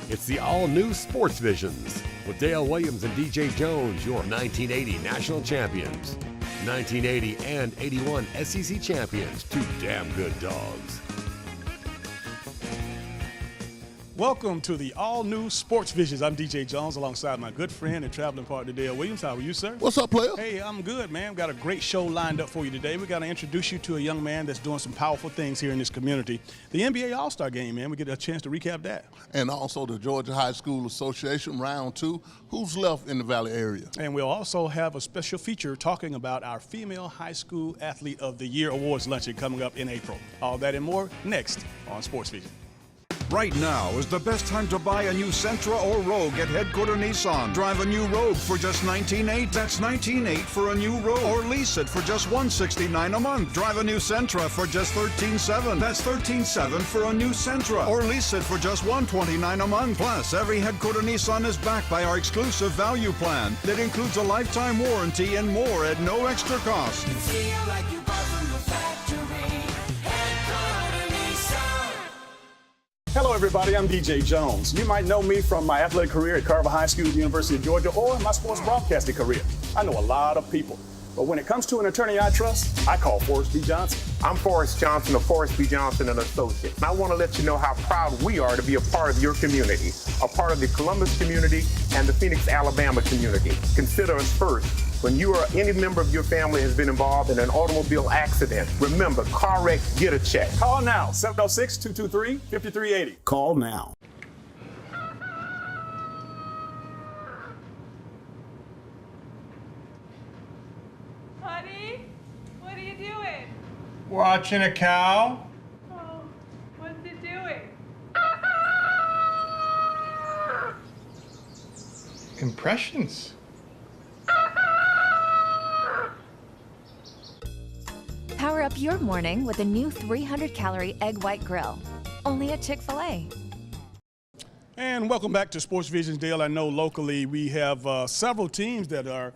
It's the all-new Sports Visions with Dale Williams and DJ Jones, your 1980 national champions. 1980 and 81 SEC champions, two damn good dogs. Welcome to the all-new Sports Visions. I'm DJ Jones alongside my good friend and traveling partner Dale Williams. How are you, sir? What's up, player? Hey, I'm good, man. We've got a great show lined up for you today. We got to introduce you to a young man that's doing some powerful things here in this community. The NBA All-Star Game, man. We get a chance to recap that. And also the Georgia High School Association, round 2. Who's left in the Valley area? And we'll also have a special feature talking about our Female High School Athlete of the Year Awards luncheon coming up in April. All that and more next on Sports Vision. Right now is the best time to buy a new Sentra or Rogue at Headquarter Nissan. Drive a new Rogue for just $19,800. That's $19,800 for a new Rogue. Or lease it for just $169 a month. Drive a new Sentra for just $13,700. That's $13,700 for a new Sentra. Or lease it for just $129 a month. Plus, every Headquarter Nissan is backed by our exclusive value plan that includes a lifetime warranty and more at no extra cost. Hello, everybody. I'm DJ Jones. You might know me from my athletic career at Carver High School, University of Georgia, or my sports broadcasting career. I know a lot of people, but when it comes to an attorney I trust, I call Forrest B. Johnson. I'm Forrest Johnson of Forrest B. Johnson & Associates. And I want to let you know how proud we are to be a part of your community, a part of the Columbus community and the Phoenix, Alabama community. Consider us first. When you or any member of your family has been involved in an automobile accident, remember, car wreck, get a check. Call now, 706-223-5380. Call now. Honey, what are you doing? Watching a cow. Oh, what's it doing? Impressions. Power up your morning with a new 300-calorie egg white grill. Only at Chick-fil-A. And welcome back to Sports Visions, Dale. I know locally we have several teams that are,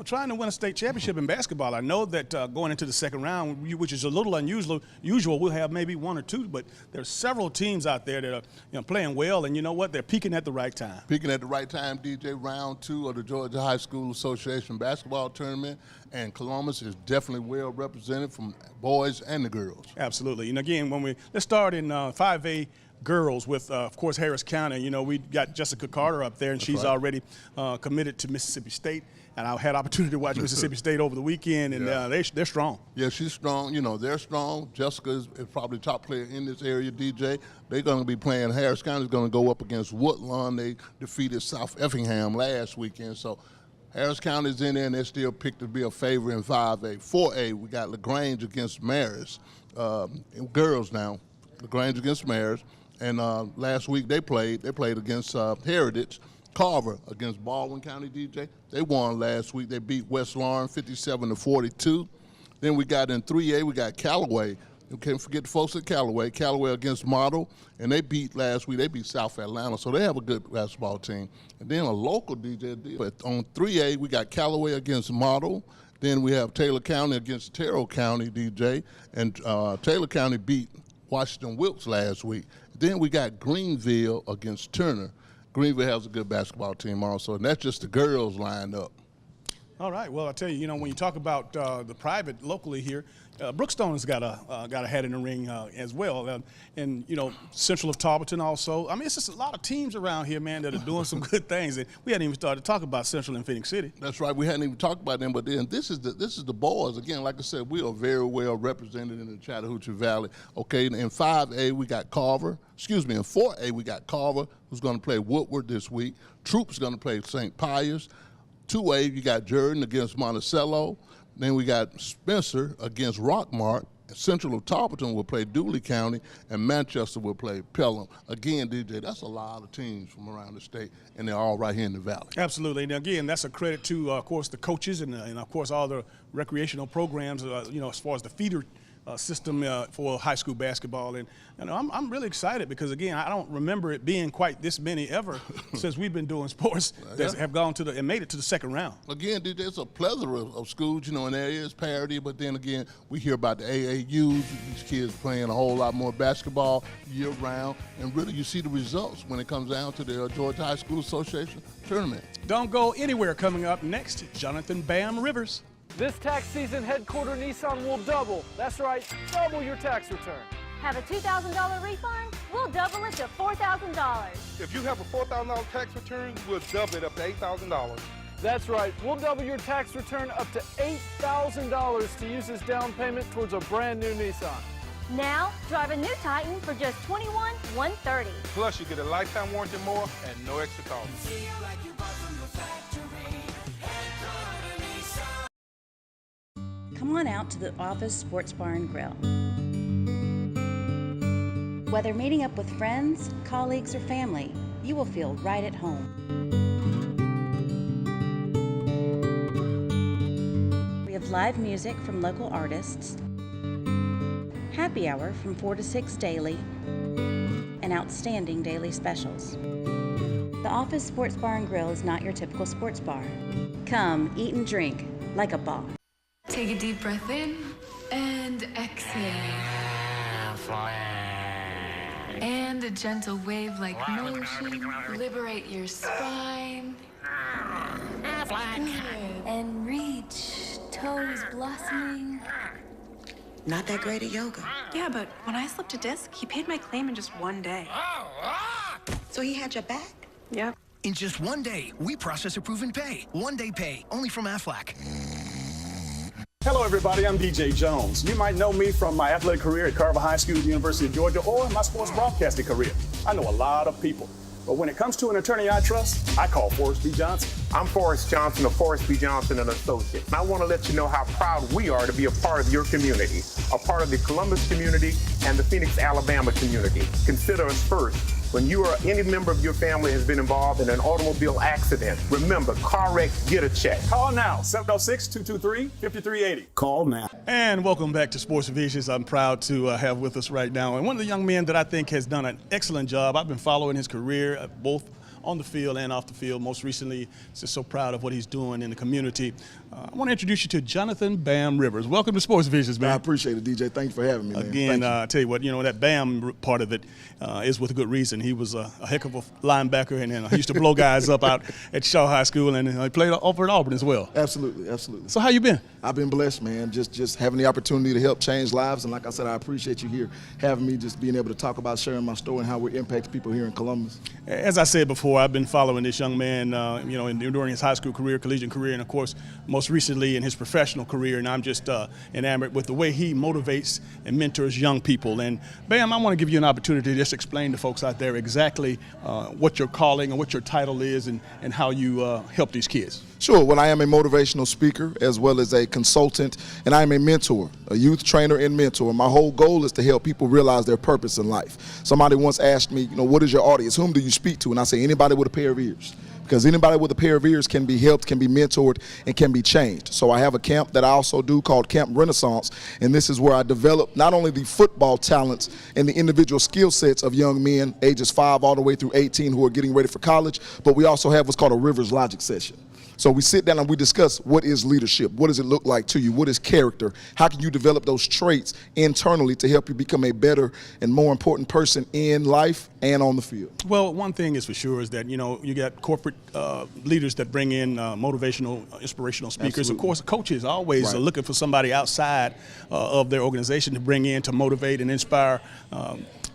trying to win a state championship in basketball. I know that going into the second round, which is a little unusual, we'll have maybe one or two, but there's several teams out there that are playing well, and you know what? They're peaking at the right time. Peaking at the right time, DJ. Round 2 of the Georgia High School Association basketball tournament, and Columbus is definitely well represented from boys and the girls. Absolutely. And again, let's start in 5A girls with, of course, Harris County. We got Jessica Carter up there, and That's she's right. already committed to Mississippi State. And I had opportunity to watch Mississippi State over the weekend, and they're strong. Yeah, she's strong. They're strong. Jessica is probably top player in this area, DJ. They're going to be playing. Harris County is going to go up against Woodlawn. They defeated South Effingham last weekend. So Harris County is in there, and they're still picked to be a favorite in 5A. 4A, we got LaGrange against Marist. Girls now, LaGrange against Marist. And last week they played against Heritage. Carver against Baldwin County, DJ. They won last week. They beat West Lawrence 57-42. Then we got in 3A, we got Callaway. You can't forget the folks at Callaway. Callaway against Model, and they beat last week. They beat South Atlanta, so they have a good basketball team. And then a local DJ. But on 3A, we got Callaway against Model. Then we have Taylor County against Terrell County, DJ. And Taylor County beat Washington Wilkes last week. Then we got Greenville against Turner. Greenville has a good basketball team also, and that's just the girls lined up. All right. Well, I tell you, when you talk about the private locally here, Brookstone's got a hat in the ring as well, and Central of Tarleton also. I mean, it's just a lot of teams around here, man, that are doing some good things. And we hadn't even started to talk about Central and Phoenix City. That's right. We hadn't even talked about them, but then this is the boys again. Like I said, we are very well represented in the Chattahoochee Valley. Okay, in 5A we got Carver. Excuse me, in 4A we got Carver, who's going to play Woodward this week. Troop's going to play St. Pius. 2A, you got Jordan against Monticello. Then we got Spencer against Rockmart. Central of Tarleton will play Dooley County, and Manchester will play Pelham. Again, DJ, that's a lot of teams from around the state, and they're all right here in the Valley. Absolutely. And again, that's a credit to, of course, the coaches and of course, all the recreational programs, as far as the feeder system for high school basketball. And I'm really excited because, again, I don't remember it being quite this many ever since we've been doing sports that have gone to and made it to the second round. Again, there's a plethora of schools, and there is parity, but then again, we hear about the AAUs, these kids playing a whole lot more basketball year-round, and really you see the results when it comes down to the Georgia High School Association tournament. Don't go anywhere. Coming up next, Jonathan Bam Rivers. This tax season, Headquarter Nissan will double. That's right, double your tax return. Have a $2,000 refund? We'll double it to $4,000. If you have a $4,000 tax return, we'll double it up to $8,000. That's right, we'll double your tax return up to $8,000 to use as down payment towards a brand new Nissan. Now, drive a new Titan for just $21,130. Plus, you get a lifetime warranty more and no extra cost. Come on out to the Office Sports Bar and Grill. Whether meeting up with friends, colleagues, or family, you will feel right at home. We have live music from local artists, happy hour from 4 to 6 daily, and outstanding daily specials. The Office Sports Bar and Grill is not your typical sports bar. Come eat and drink like a boss. Take a deep breath in and exhale. And a gentle wave-like motion. Liberate your spine. Good. And reach, toes blossoming. Not that great at yoga. Yeah, but when I slipped a disc, he paid my claim in just one day. So he had your back? Yep. In just one day, we process approve and pay. One-day pay, only from Aflac. Hello, everybody. I'm DJ Jones. You might know me from my athletic career at Carver High School, University of Georgia, or my sports broadcasting career. I know a lot of people. But when it comes to an attorney I trust, I call Forrest B. Johnson. I'm Forrest Johnson of Forrest B. Johnson & Associates. And I want to let you know how proud we are to be a part of your community, a part of the Columbus community and the Phoenix, Alabama community. Consider us first. When you or any member of your family has been involved in an automobile accident, remember, car wreck, get a check. Call now, 706-223-5380. Call now. And welcome back to Sports Visions. I'm proud to have with us right now. And one of the young men that I think has done an excellent job. I've been following his career, both on the field and off the field. Most recently, just so proud of what he's doing in the community. I want to introduce you to Jonathan Bam Rivers. Welcome to Sports Visions, man. I appreciate it, DJ. Thanks for having me, man. Again, I tell you what, that Bam part of it is with a good reason. He was a heck of a linebacker, and he used to blow guys up out at Shaw High School, and he played over at Auburn as well. Absolutely, absolutely. So how you been? I've been blessed, man. Just having the opportunity to help change lives, and like I said, I appreciate you here having me, just being able to talk about sharing my story and how we're impacting people here in Columbus. As I said before, I've been following this young man, during his high school career, collegiate career, and of course, most recently in his professional career. And I'm just enamored with the way he motivates and mentors young people. And Bam, I want to give you an opportunity to just explain to folks out there exactly what your calling and what your title is, and how you help these kids. Sure. Well, I am a motivational speaker as well as a consultant, and I am a mentor, a youth trainer and mentor. My whole goal is to help people realize their purpose in life. Somebody once asked me, what is your audience? Whom do you speak to? And I say, anybody with a pair of ears. Because anybody with a pair of ears can be helped, can be mentored, and can be changed. So I have a camp that I also do called Camp Renaissance, and this is where I develop not only the football talents and the individual skill sets of young men ages 5 all the way through 18 who are getting ready for college, but we also have what's called a Rivers Logic session. So we sit down and we discuss, what is leadership? What does it look like to you? What is character? How can you develop those traits internally to help you become a better and more important person in life and on the field? Well, one thing is for sure is that, you got corporate leaders that bring in motivational, inspirational speakers. Absolutely. Of course, coaches always are looking for somebody outside of their organization to bring in to motivate and inspire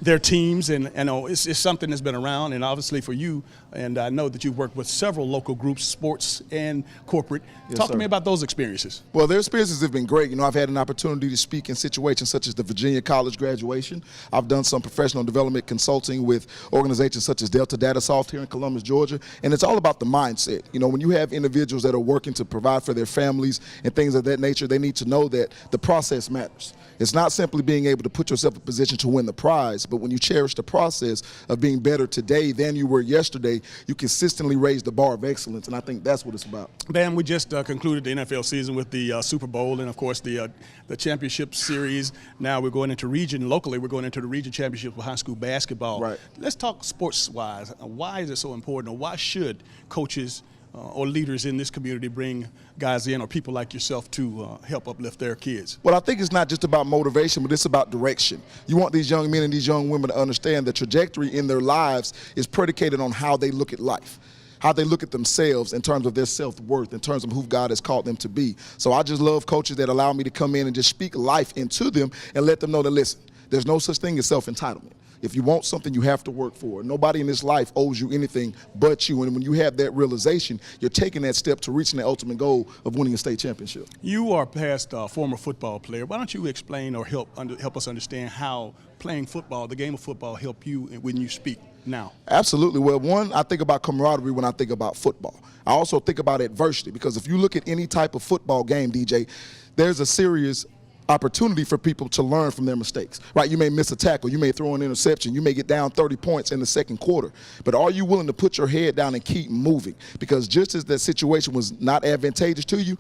their teams, and it's something that's been around, and obviously for you, and I know that you've worked with several local groups, sports and corporate. Yes, Talk sir. to me about those experiences. Well, their experiences have been great. I've had an opportunity to speak in situations such as the Virginia College graduation. I've done some professional development consulting with organizations such as Delta DataSoft here in Columbus, Georgia, and it's all about the mindset. When you have individuals that are working to provide for their families and things of that nature, they need to know that the process matters. It's not simply being able to put yourself in a position to win the prize, but when you cherish the process of being better today than you were yesterday, you consistently raise the bar of excellence, and I think that's what it's about. Bam, we just concluded the NFL season with the Super Bowl and, of course, the championship series. Now we're going into locally, we're going into the region championship for high school basketball. Right. Let's talk sports-wise. Why is it so important, or why should coaches or leaders in this community bring guys in, or people like yourself, to help uplift their kids? Well, I think it's not just about motivation, but it's about direction. You want these young men and these young women to understand the trajectory in their lives is predicated on how they look at life, how they look at themselves in terms of their self-worth, in terms of who God has called them to be. So I just love coaches that allow me to come in and just speak life into them and let them know that, listen, there's no such thing as self-entitlement. If you want something, you have to work for it. Nobody in this life owes you anything but you. And when you have that realization, you're taking that step to reaching the ultimate goal of winning a state championship. You are past former football player. Why don't you explain or help us understand how playing football, the game of football, help you when you speak now? Absolutely. Well, one, I think about camaraderie when I think about football. I also think about adversity, because if you look at any type of football game, DJ, there's a serious opportunity for people to learn from their mistakes, right? You may miss a tackle, you may throw an interception, you may get down 30 points in the second quarter, but are you willing to put your head down and keep moving? Because just as that situation was not advantageous to you,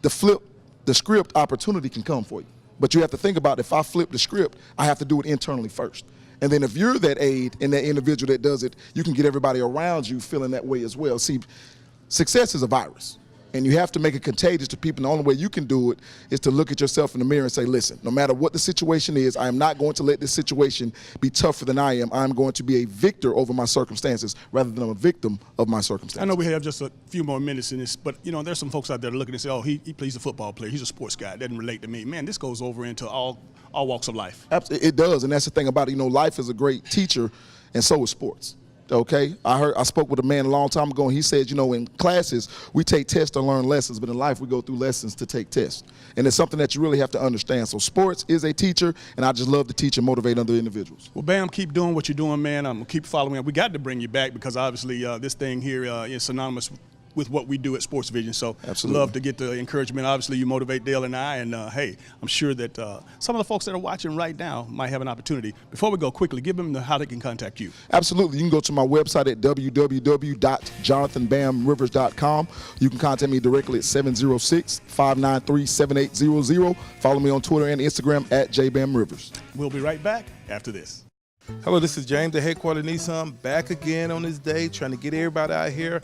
the script opportunity can come for you. But you have to think about, if I flip the script, I have to do it internally first. And then if you're that aide and that individual that does it, you can get everybody around you feeling that way as well. See, success is a virus. And you have to make it contagious to people. And the only way you can do it is to look at yourself in the mirror and say, listen, no matter what the situation is, I am not going to let this situation be tougher than I am. I'm going to be a victor over my circumstances rather than a victim of my circumstances. I know we have just a few more minutes in this, but, you know, there's some folks out there looking and say, oh, he plays a football player. He's a sports guy. It doesn't relate to me. Man, this goes over into all walks of life. Absolutely, it does. And that's the thing about it. You know, life is a great teacher, and so is sports. Okay, I spoke with a man a long time ago, and he said, you know, in classes we take tests to learn lessons, but in life we go through lessons to take tests. And it's something that you really have to understand. So sports is a teacher, and I just love to teach and motivate other individuals. Well, Bam, keep doing what you're doing, man. I'm gonna keep following up. We got to bring you back, because obviously this thing here is synonymous with what we do at Sports Vision. So absolutely, love to get the encouragement. Obviously, you motivate Dale and I, and hey, I'm sure that some of the folks that are watching right now might have an opportunity. Before we go, quickly, give them how they can contact you. Absolutely. You can go to my website at www.jonathanbamrivers.com. You can contact me directly at 706-593-7800. Follow me on Twitter and Instagram at jbamrivers. We'll be right back after this. Hello, this is James at Headquarters Nissan, back again on this day, trying to get everybody out here.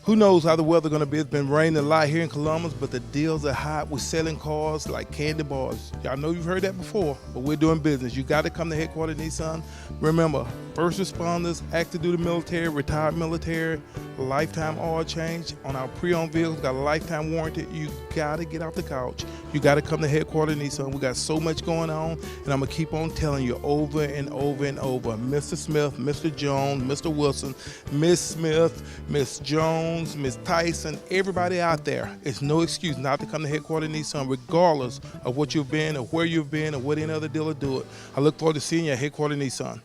Who knows how the weather's going to be? It's been raining a lot here in Columbus, but the deals are hot. We're selling cars like candy bars. Y'all know you've heard that before, but we're doing business. You got to come to Headquarters Nissan. Remember, first responders, active duty military, retired military, lifetime oil change. On our pre-owned vehicles, got a lifetime warranty. You got to get off the couch. You got to come to Headquarters Nissan. We got so much going on, and I'm going to keep on telling you over and over and over. Mr. Smith, Mr. Jones, Mr. Wilson, Miss Smith, Miss Jones, Miss Tyson, everybody out there, it's no excuse not to come to Headquarters Nissan, regardless of what you've been or where you've been or what any other dealer do it. I look forward to seeing you at Headquarters Nissan.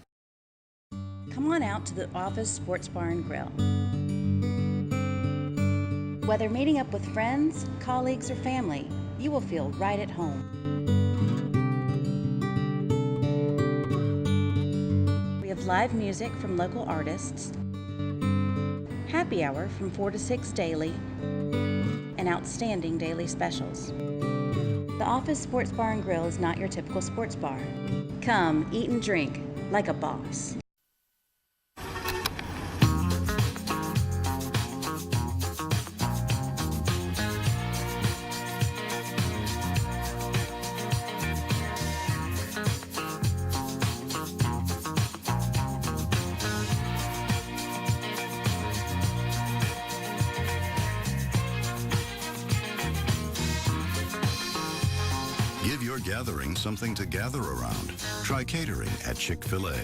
Come on out to the Office Sports Bar and Grill. Whether meeting up with friends, colleagues, or family, you will feel right at home. We have live music from local artists, happy hour from 4 to 6 daily, and outstanding daily specials. The Office Sports Bar and Grill is not your typical sports bar. Come eat and drink like a boss. Give your gathering something to gather around. Try catering at Chick-fil-A.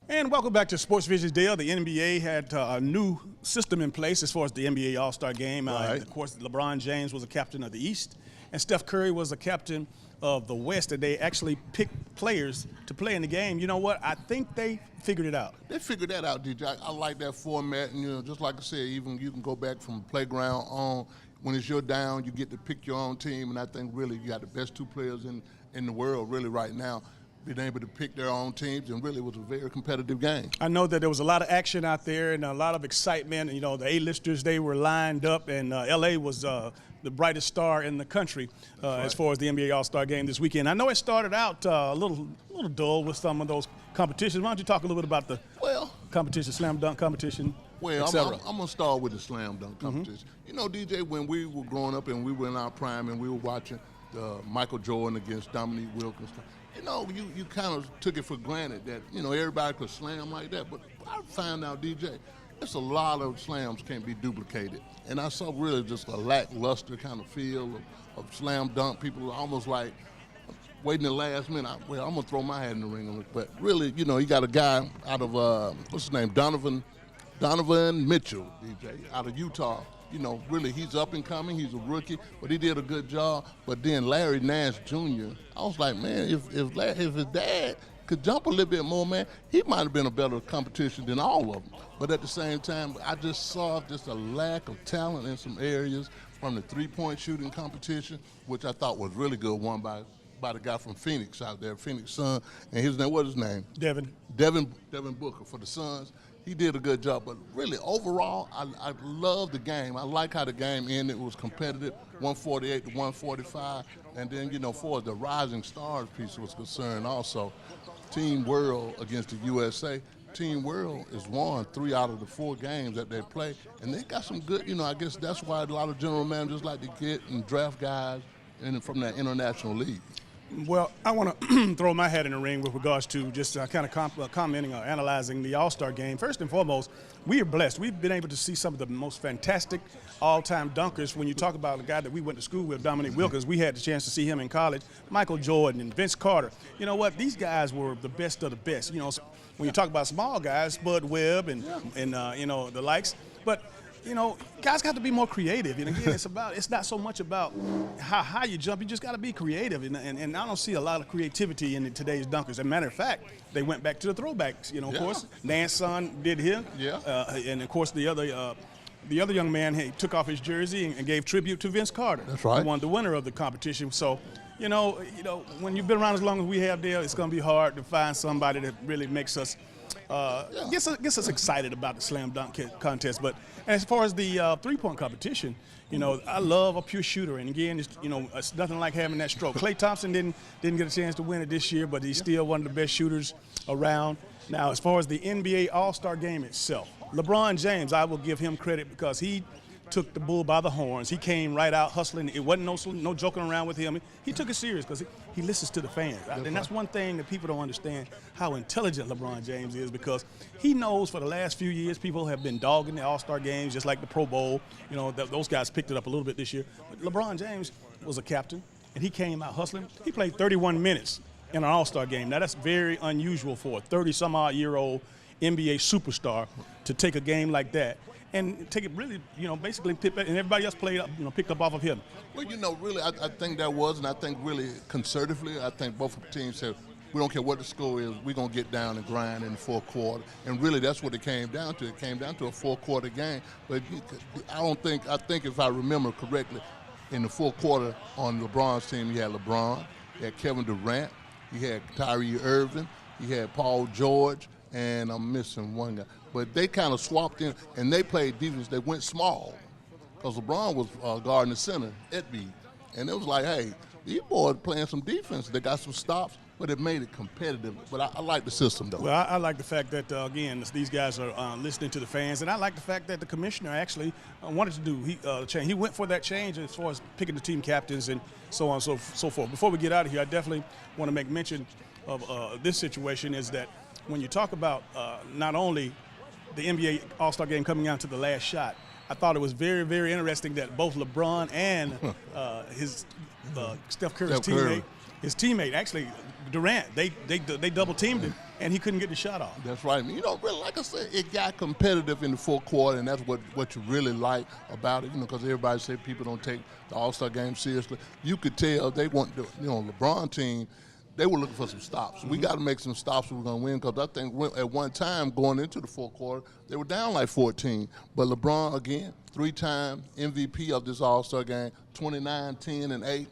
And welcome back to Sports Vision's Dale. The NBA had a new system in place as far as the NBA All-Star Game. Right. Of course, LeBron James was a captain of the East, and Steph Curry was a captain of the West, and they actually picked players to play in the game. You know what? I think they figured it out. They figured that out, DJ. I like that format, and, you know, just like I said, even you can go back from playground on. When it's your down, you get to pick your own team, and I think really you got the best two players in the world really right now. been able to pick their own teams, and really it was a very competitive game. I know that there was a lot of action out there and a lot of excitement. You know, the A-listers, they were lined up, and L.A. was the brightest star in the country as far as the NBA All-Star Game this weekend. I know it started out a little dull with some of those competitions. Why don't you talk a little bit about the competition, slam dunk competition, Well, I'm going to start with the slam dunk competition. You know, DJ, when we were growing up and we were in our prime and we were watching Michael Jordan against Dominique Wilkins, you know, you kind of took it for granted that, you know, everybody could slam like that. But I found out, DJ, there's a lot of slams can't be duplicated. And I saw really just a lackluster kind of feel of slam dunk. People almost like waiting the last minute. Well, I'm going to throw my hat in the ring on it. But really, you know, you got a guy out of, what's his name, Donovan Mitchell, DJ, out of Utah. You know, really, he's up and coming. He's a rookie, but he did a good job. But then Larry Nance Jr., I was like, man, if his dad could jump a little bit more, man, he might have been a better competition than all of them. But at the same time, I just saw just a lack of talent in some areas from the three-point shooting competition, which I thought was really good, won by the guy from Phoenix out there, Phoenix Sun, and his name, what's his name? Devin Booker for the Suns. He did a good job, but really overall, I love the game. I like how the game ended. It was competitive, 148 to 145, and then, you know, for the Rising Stars piece was concerned also, Team World against the USA. Team World has won 3 out of the 4 games that they play, and they got some good, you know, I guess that's why a lot of general managers like to get and draft guys from that international league. Well, I want to throw my hat in the ring with regards to just kind of commenting or analyzing the All-Star Game. First and foremost, we are blessed. We've been able to see some of the most fantastic all-time dunkers. When you talk about a guy that we went to school with, Dominique Wilkins, we had the chance to see him in college, Michael Jordan and Vince Carter. You know what? These guys were the best of the best. You know, when you talk about small guys, Bud Webb and you know, the likes. But you know, guys got to be more creative. And again, it's not so much about how high you jump. You just got to be creative. And I don't see a lot of creativity in today's dunkers. As a matter of fact, they went back to the throwbacks. You know, of course, Nance Son did him. And of course, the other young man, he took off his jersey and gave tribute to Vince Carter. That's right. Who won the winner of the competition. So, you know, when you've been around as long as we have, Dale, it's going to be hard to find somebody that really makes us gets us excited about the slam dunk contest. But as far as the three-point competition, you know, I love a pure shooter. And again, it's nothing like having that stroke. Klay Thompson didn't get a chance to win it this year, but he's still one of the best shooters around. Now, as far as the NBA All-Star Game itself, LeBron James, I will give him credit because he took the bull by the horns. He came right out hustling. It wasn't no joking around with him. He took it serious because he listens to the fans. And that's one thing that people don't understand, how intelligent LeBron James is, because he knows for the last few years people have been dogging the All-Star games, just like the Pro Bowl. You know, those guys picked it up a little bit this year. But LeBron James was a captain, and he came out hustling. He played 31 minutes in an All-Star game. Now, that's very unusual for a 30-some-odd-year-old NBA superstar to take a game like that and take it really, you know, basically, and everybody else played up, you know, picked up off of him. Well, you know, really, I think that was, and I think really conservatively, I think both teams said, we don't care what the score is, we're going to get down and grind in the fourth quarter. And really, that's what it came down to. It came down to a fourth-quarter game. But I think if I remember correctly, in the fourth quarter on LeBron's team, you had LeBron, you had Kevin Durant, you had Kyrie Irving, you had Paul George, and I'm missing one guy. But they kind of swapped in, and they played defense. They went small because LeBron was guarding the center, Edby. And it was like, hey, these boys playing some defense. They got some stops, but it made it competitive. But I like the system, though. Well, I like the fact that, again, these guys are listening to the fans. And I like the fact that the commissioner actually wanted to do change. He went for that change as far as picking the team captains and so on and so forth. Before we get out of here, I definitely want to make mention of this situation is that when you talk about not only the NBA All-Star Game coming down to the last shot, I thought it was very, very interesting that both LeBron and Steph Curry's teammate, actually Durant, they double teamed him, and he couldn't get the shot off. That's right. You know, really, like I said, it got competitive in the fourth quarter, and that's what you really like about it. You know, because everybody say people don't take the All-Star Game seriously. You could tell they want the LeBron team. They were looking for some stops. We got to make some stops if we're going to win, because I think at one time going into the fourth quarter, they were down like 14. But LeBron, again, 3-time MVP of this All-Star game, 29, 10, and 8.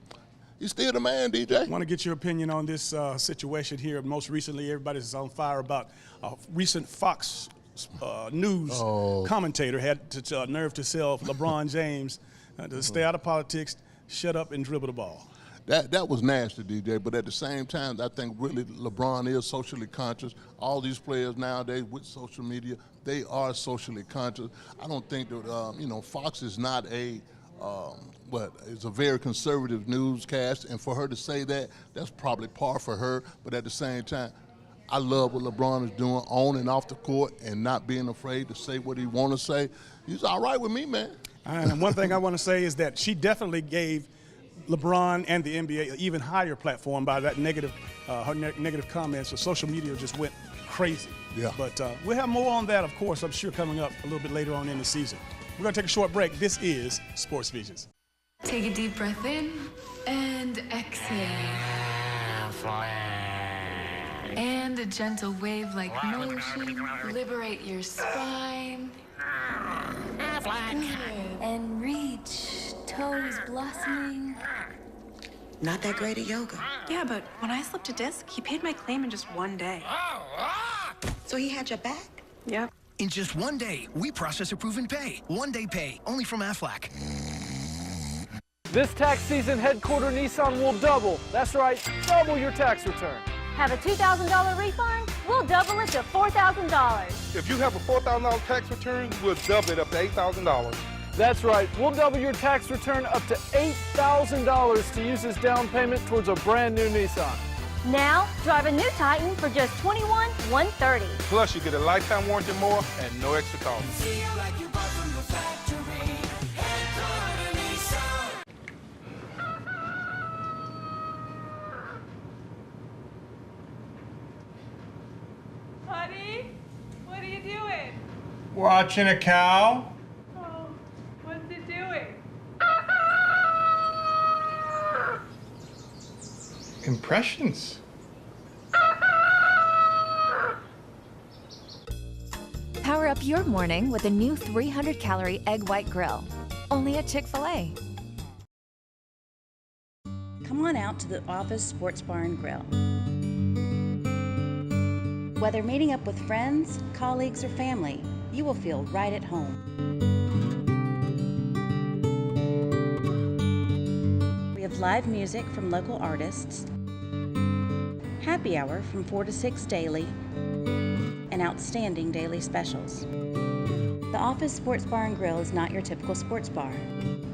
He's still the man, DJ. I want to get your opinion on this situation here. Most recently, everybody's on fire about a recent Fox News commentator had the nerve to sell LeBron James to stay out of politics, shut up, and dribble the ball. That was nasty, DJ, but at the same time, I think really LeBron is socially conscious. All these players nowadays with social media, they are socially conscious. I don't think that, Fox is not it's a very conservative newscast, and for her to say that, that's probably par for her, but at the same time, I love what LeBron is doing on and off the court and not being afraid to say what he want to say. He's all right with me, man. And one thing I want to say is that she definitely gave LeBron and the NBA an even higher platform by that negative comments. So social media just went crazy. Yeah. But we'll have more on that, of course, I'm sure, coming up a little bit later on in the season. We're going to take a short break. This is Sports Visions. Take a deep breath in and exhale. And a gentle wave-like motion. Liberate your spine. Good. And reach, toes blossoming. Not that great at yoga. Yeah, but when I slipped a disc, he paid my claim in just one day. So he had your back? Yep. In just one day, we process approve and pay. One-day pay, only from Aflac. This tax season, Headquarter Nissan will double. That's right, double your tax return. Have a $2,000 refund? We'll double it to $4,000. If you have a $4,000 tax return, we'll double it up to $8,000. That's right, we'll double your tax return up to $8,000 to use as down payment towards a brand new Nissan. Now, drive a new Titan for just $21,130. Plus, you get a lifetime warranty more and no extra cost. Buddy, what are you doing? Watching a cow. Oh, what's it doing? Impressions. Power up your morning with a new 300-calorie egg white grill. Only at Chick-fil-A. Come on out to the Office Sports Bar and Grill. Whether meeting up with friends, colleagues, or family, you will feel right at home. We have live music from local artists, happy hour from 4 to 6 daily, and outstanding daily specials. The Office Sports Bar and Grill is not your typical sports bar.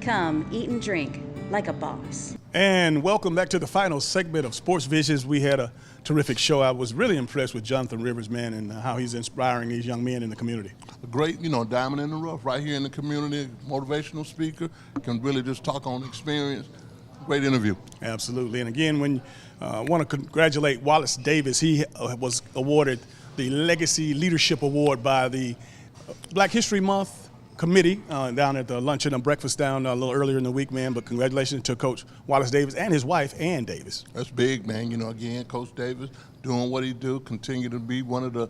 Come, eat and drink like a boss. And welcome back to the final segment of Sports Visions. We had a terrific show. I was really impressed with Jonathan Rivers, man, and how he's inspiring these young men in the community. A great, diamond in the rough right here in the community, motivational speaker, can really just talk on experience. Great interview. Absolutely. And again, when I want to congratulate Wallace Davis. He was awarded the Legacy Leadership Award by the Black History Month committee down at the luncheon and breakfast down a little earlier in the week, man. But congratulations to Coach Wallace Davis and his wife, Ann Davis. That's big, man. Again, Coach Davis doing what he do, continue to be one of the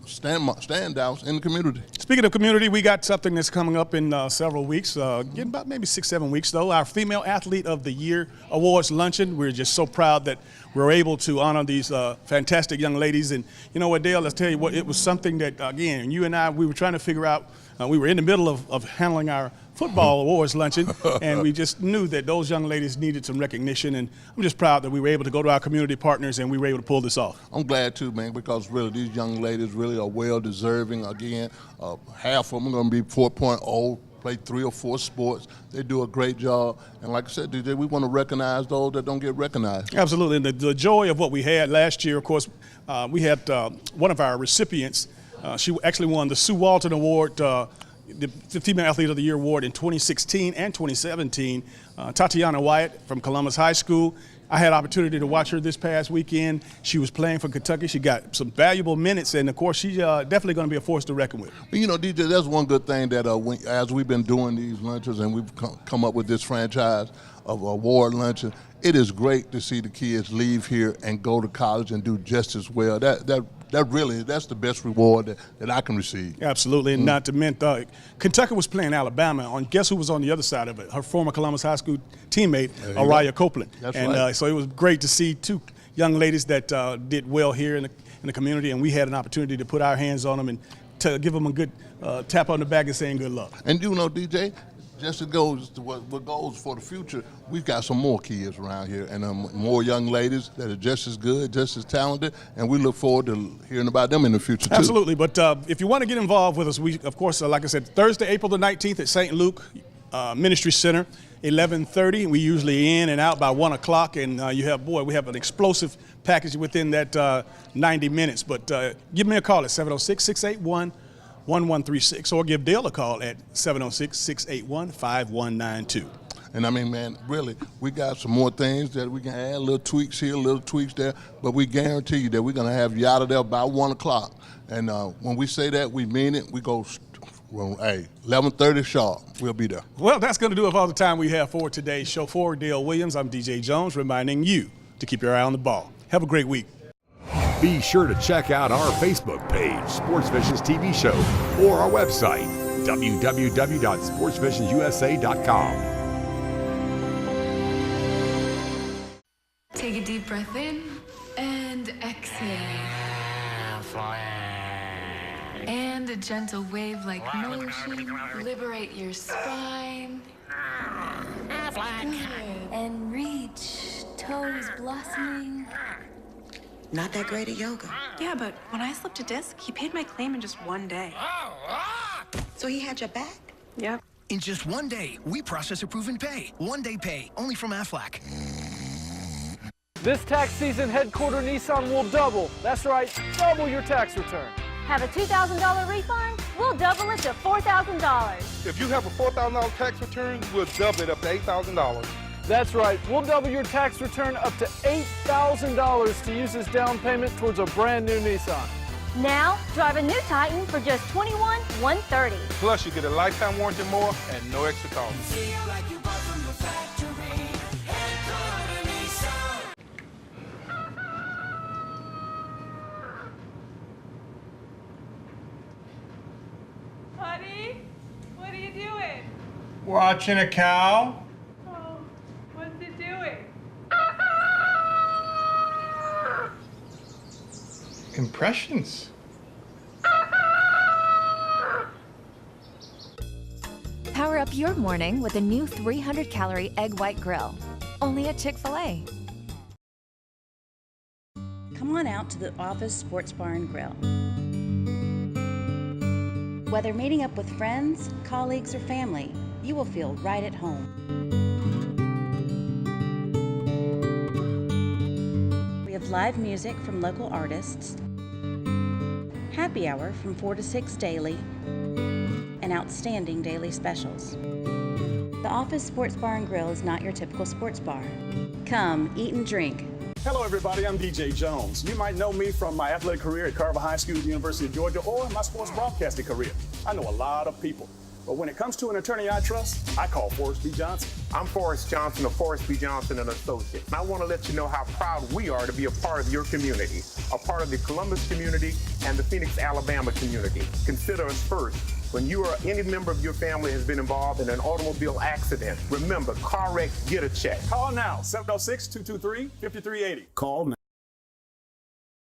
standouts in the community. Speaking of community, we got something that's coming up in several weeks, getting about maybe 6-7 weeks though. Our Female Athlete of the Year Awards luncheon. We're just so proud that we're able to honor these fantastic young ladies. And you know what, Dale, let's tell you what, it was something that, again, you and I, we were trying to figure out. We were in the middle of handling our football awards luncheon, and we just knew that those young ladies needed some recognition, and I'm just proud that we were able to go to our community partners and we were able to pull this off. I'm glad too, man, because really these young ladies really are well deserving. Again, half of them are going to be 4.0, play 3 or 4 sports. They do a great job, and like I said, DJ, we want to recognize those that don't get recognized. Absolutely, and the joy of what we had last year, of course, we had one of our recipients. She actually won the Sue Walton Award, the Female Athlete of the Year Award in 2016 and 2017. Tatiana Wyatt from Columbus High School. I had opportunity to watch her this past weekend. She was playing for Kentucky. She got some valuable minutes, and of course, she's definitely going to be a force to reckon with. DJ, that's one good thing that as we've been doing these lunches and we've come up with this franchise of award luncheon, it is great to see the kids leave here and go to college and do just as well. That that's the best reward that I can receive. Absolutely, and not to mention, Kentucky was playing Alabama. Guess who was on the other side of it? Her former Columbus High School teammate, Araya Copeland. That's and right. So it was great to see two young ladies that did well here in the community, and we had an opportunity to put our hands on them and to give them a good tap on the back and saying good luck. And you know, DJ, just it goes to what goes for the future. We've got some more kids around here and more young ladies that are just as good, just as talented, and we look forward to hearing about them in the future too. Absolutely, but if you want to get involved with us, we, of course, like I said, Thursday, April the 19th at St. Luke Ministry Center, 11:30. We usually in and out by 1 o'clock, and we have an explosive package within that 90 minutes. But give me a call at 706-681-1136, or give Dale a call at 706-681-5192. And I mean, man, really, we got some more things that we can add, little tweaks here, little tweaks there, but we guarantee you that we're going to have you out of there by 1 o'clock. And when we say that, we mean it. We go, 11:30 sharp. We'll be there. Well, that's going to do it for all the time we have for today's show. For Dale Williams, I'm DJ Jones, reminding you to keep your eye on the ball. Have a great week. Be sure to check out our Facebook page, Sports Visions TV Show, or our website, www.sportsvisionsusa.com. Take a deep breath in and exhale. And a gentle wave-like motion. Liberate your spine. Good. And reach, toes blossoming. Not that great at yoga. Yeah, but when I slipped a disc, he paid my claim in just one day. So he had your back? Yep. In just 1 day, we process approve and pay. 1 day pay, only from Aflac. This tax season, Headquarter Nissan will double. That's right, double your tax return. Have a $2,000 refund? We'll double it to $4,000. If you have a $4,000 tax return, we'll double it up to $8,000. That's right, we'll double your tax return up to $8,000 to use as down payment towards a brand new Nissan. Now, drive a new Titan for just $21,130. Plus, you get a lifetime warranty more and no extra cost. Honey, what are you doing? Watching a cow. Oh, what's it doing? Impressions. Power up your morning with a new 300-calorie egg white grill. Only at Chick-fil-A. Come on out to the Office Sports Bar and Grill. Whether meeting up with friends, colleagues, or family, you will feel right at home. We have live music from local artists, happy hour from 4 to 6 daily, and outstanding daily specials. The Office Sports Bar and Grill is not your typical sports bar. Come, eat and drink. Hello, everybody. I'm DJ Jones. You might know me from my athletic career at Carver High School, University of Georgia, or my sports broadcasting career. I know a lot of people, but when it comes to an attorney I trust, I call Forrest B. Johnson. I'm Forrest Johnson of Forrest B. Johnson & Associates. And I want to let you know how proud we are to be a part of your community, a part of the Columbus community and the Phoenix, Alabama community. Consider us first. When you or any member of your family has been involved in an automobile accident, remember, car wreck, get a check. Call now, 706-223-5380. Call now.